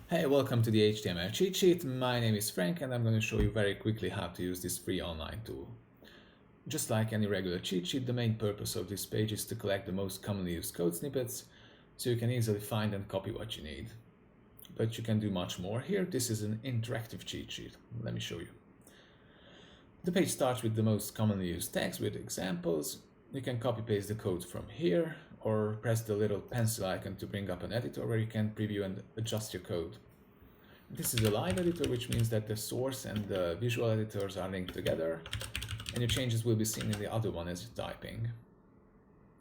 Hey, welcome to the HTML cheat sheet. My name is Frank and I'm going to show you very quickly how to use this free online tool. Just like any regular cheat sheet, the main purpose of this page is to collect the most commonly used code snippets so you can easily find and copy what you need. But you can do much more here. This is an interactive cheat sheet. Let me show you. The page starts with the most commonly used tags with examples. You can copy paste the code from here or press the little pencil icon to bring up an editor where you can preview and adjust your code. This is a live editor, which means that the source and the visual editors are linked together, and your changes will be seen in the other one as you're typing.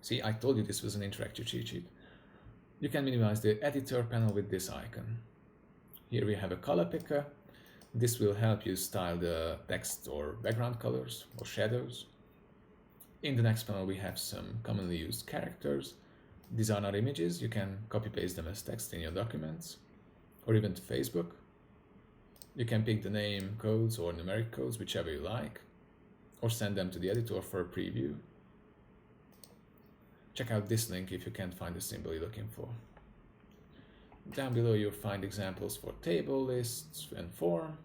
See, I told you this was an interactive cheat sheet. You can minimize the editor panel with this icon. Here we have a color picker. This will help you style the text or background colors or shadows. In the next panel we have some commonly used characters. These are not images, you can copy paste them as text in your documents or even to Facebook. You can pick the name codes or numeric codes, whichever you like, or send them to the editor for a preview. Check out this link if you can't find the symbol you're looking for. Down below you'll find examples for table, lists, and form.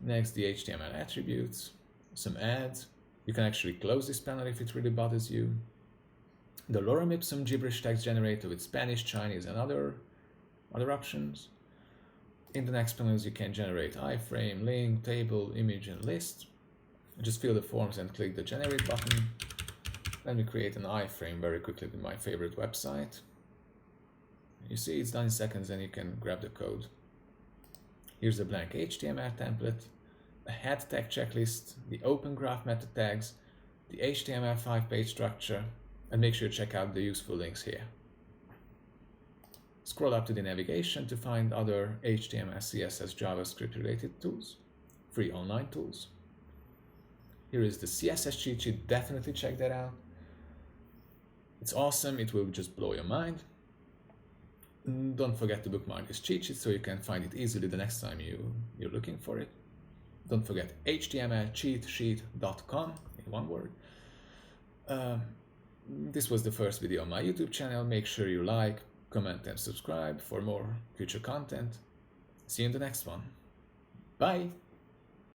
Next, the HTML attributes, some ads. You can actually close this panel if it really bothers you. The lorem ipsum gibberish text generator with Spanish, Chinese, and other options. In the next panels you can generate iframe, link, table, image, and list. Just fill the forms and click the generate button. Let me create an iframe very quickly with my favorite website. You see it's done in seconds and you can grab the code. Here's a blank HTML template, a head tag checklist, the open graph meta tags, the HTML5 page structure, and make sure to check out the useful links here. Scroll up to the navigation to find other HTML, CSS, JavaScript related tools, free online tools. Here is the CSS cheat sheet, definitely check that out. It's awesome, it will just blow your mind. Don't forget to bookmark this cheat sheet so you can find it easily the next time you're looking for it. Don't forget htmlcheatsheet.com in one word. This was the first video on my YouTube channel. Make sure you like, comment, and subscribe for more future content. See you in the next one. Bye!